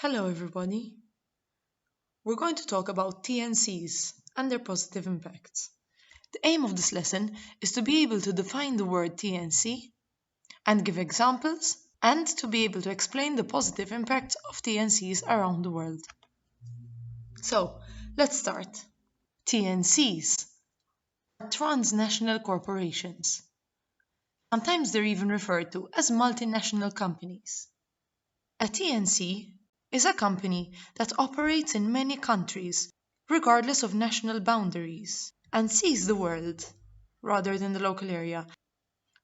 Hello, everybody. We're going to talk about TNCs and their positive impacts. The aim of this lesson is to be able to define the word TNC and give examples and to be able to explain the positive impacts of TNCs around the world. So, let's start. TNCs are transnational corporations. Sometimes they're even referred to as multinational companies. A TNC is a company that operates in many countries, regardless of national boundaries, and sees the world, rather than the local area,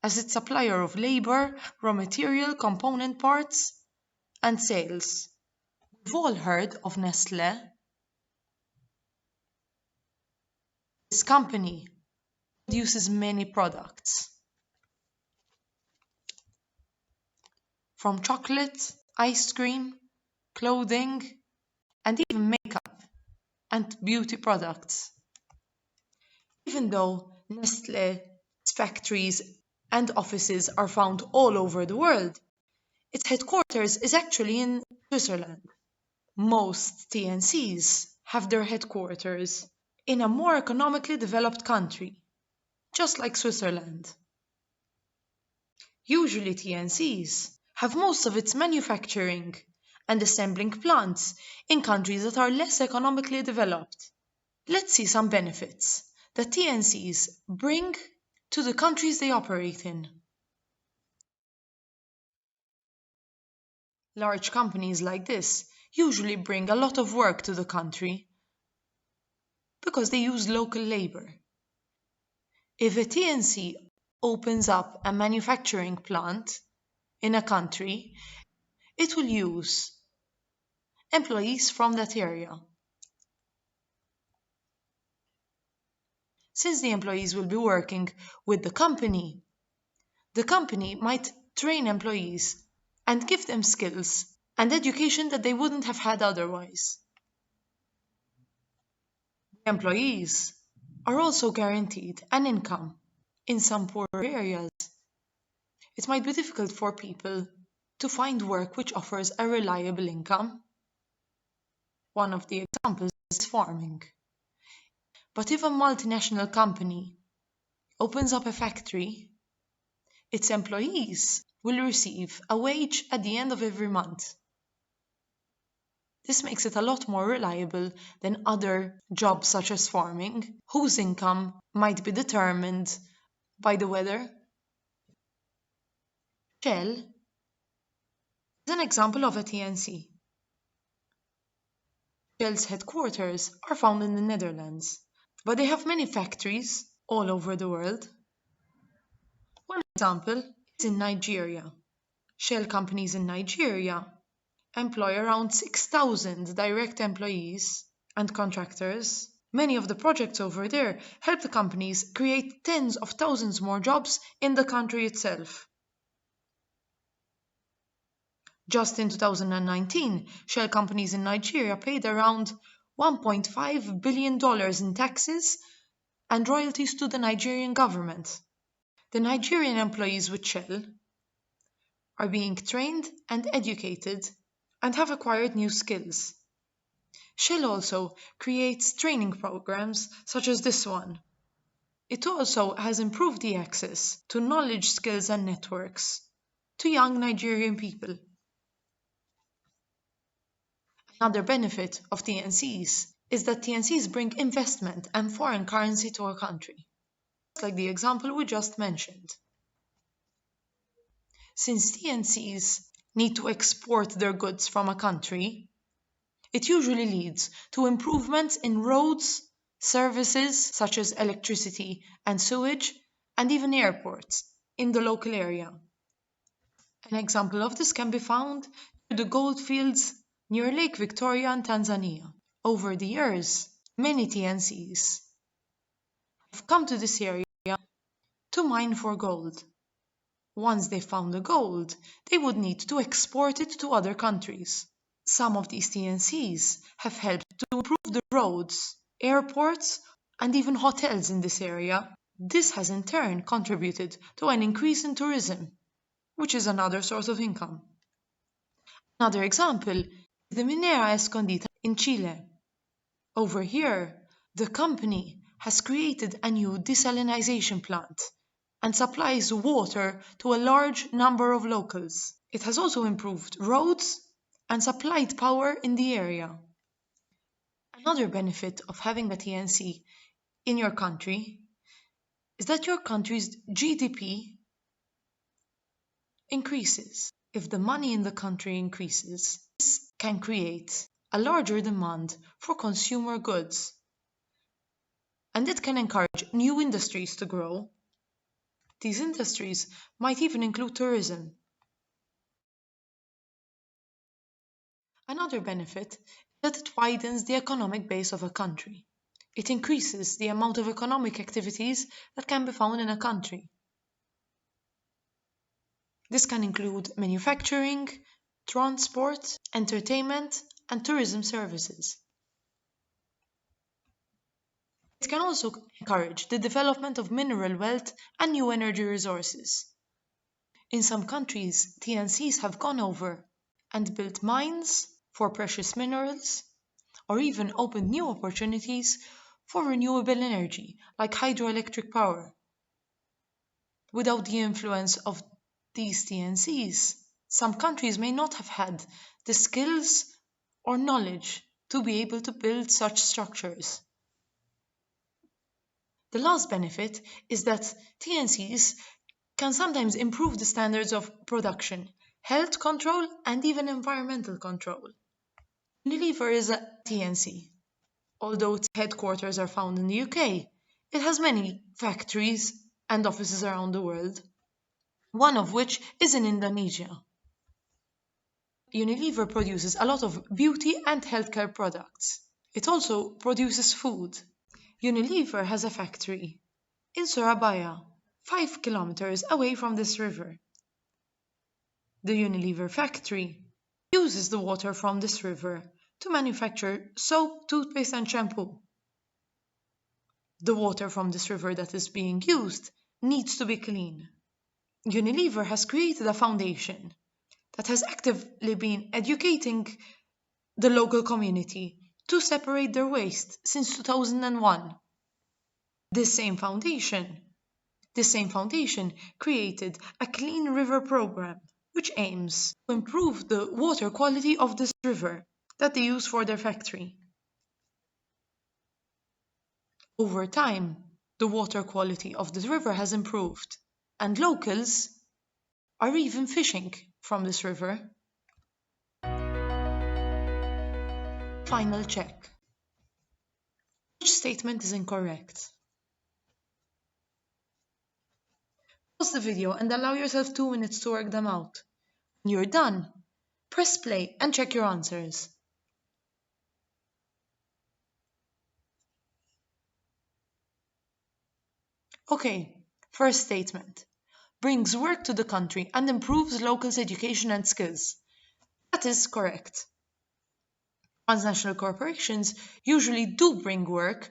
as its supplier of labor, raw material, component parts, and sales. We've all heard of Nestle. This company produces many products, from chocolate, ice cream, clothing, and even makeup and beauty products. Even though Nestle's factories and offices are found all over the world, its headquarters is actually in Switzerland. Most TNCs have their headquarters in a more economically developed country, just like Switzerland. Usually TNCs have most of its manufacturing and assembling plants in countries that are less economically developed. Let's see some benefits that TNCs bring to the countries they operate in. Large companies like this usually bring a lot of work to the country because they use local labor. If a TNC opens up a manufacturing plant in a country, it will use employees from that area. Since the employees will be working with the company might train employees and give them skills and education that they wouldn't have had otherwise. Employees are also guaranteed an income. In some poorer areas, it might be difficult for people to find work which offers a reliable income. One of the examples is farming. But if a multinational company opens up a factory, its employees will receive a wage at the end of every month. This makes it a lot more reliable than other jobs such as farming, whose income might be determined by the weather. Shell is an example of a TNC. Shell's headquarters are found in the Netherlands, but they have many factories all over the world. One example is in Nigeria. Shell companies in Nigeria employ around 6,000 direct employees and contractors. Many of the projects over there help the companies create tens of thousands more jobs in the country itself. Just in 2019, Shell companies in Nigeria paid around $1.5 billion in taxes and royalties to the Nigerian government. The Nigerian employees with Shell are being trained and educated and have acquired new skills. Shell also creates training programs such as this one. It also has improved the access to knowledge, skills, and networks to young Nigerian people. Another benefit of TNCs is that TNCs bring investment and foreign currency to a country, just like the example we just mentioned. Since TNCs need to export their goods from a country, it usually leads to improvements in roads, services such as electricity and sewage, and even airports in the local area. An example of this can be found near the gold fields near Lake Victoria in Tanzania. Over the years, many TNCs have come to this area to mine for gold. Once they found the gold, they would need to export it to other countries. Some of these TNCs have helped to improve the roads, airports, and even hotels in this area. This has in turn contributed to an increase in tourism, which is another source of income. Another example the Minera Escondida in Chile. Over here, the company has created a new desalination plant and supplies water to a large number of locals. It has also improved roads and supplied power in the area. Another benefit of having a TNC in your country is that your country's GDP increases. If the money in the country increases, this can create a larger demand for consumer goods, and it can encourage new industries to grow. These industries might even include tourism. Another benefit is that it widens the economic base of a country. It increases the amount of economic activities that can be found in a country. This can include manufacturing, transport, entertainment, and tourism services. It can also encourage the development of mineral wealth and new energy resources. In some countries, TNCs have gone over and built mines for precious minerals, or even opened new opportunities for renewable energy, like hydroelectric power. Without the influence of these TNCs, some countries may not have had the skills or knowledge to be able to build such structures. The last benefit is that TNCs can sometimes improve the standards of production, health control, and even environmental control. Unilever is a TNC. Although its headquarters are found in the UK, it has many factories and offices around the world, one of which is in Indonesia. Unilever produces a lot of beauty and healthcare products. It also produces food. Unilever has a factory in Surabaya, 5 kilometers away from this river. The Unilever factory uses the water from this river to manufacture soap, toothpaste, and shampoo. The water from this river that is being used needs to be clean. Unilever has created a foundation that has actively been educating the local community to separate their waste since 2001. This same foundation created a Clean River program which aims to improve the water quality of this river that they use for their factory. Over time, the water quality of this river has improved, and locals are even fishing from this river. Final check. Which statement is incorrect? Pause the video and allow yourself 2 minutes to work them out. When you're done, press play and check your answers. Okay, first statement. Brings work to the country and improves locals' education and skills. That is correct. Transnational corporations usually do bring work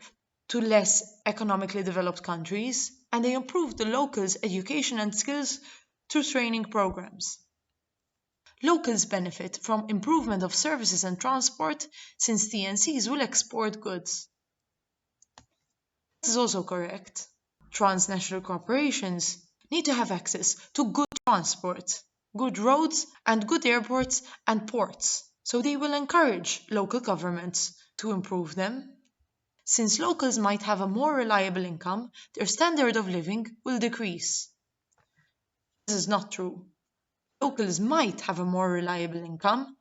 to less economically developed countries, and they improve the locals' education and skills through training programs. Locals benefit from improvement of services and transport since TNCs will export goods. This is also correct. Transnational corporations need to have access to good transport, good roads, and good airports and ports, so they will encourage local governments to improve them. Since locals might have a more reliable income, their standard of living will decrease. This is not true. Locals might have a more reliable income,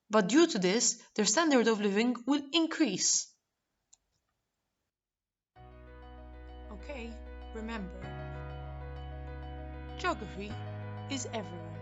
but due to this, their standard of living will increase. Okay, remember, geography is everywhere.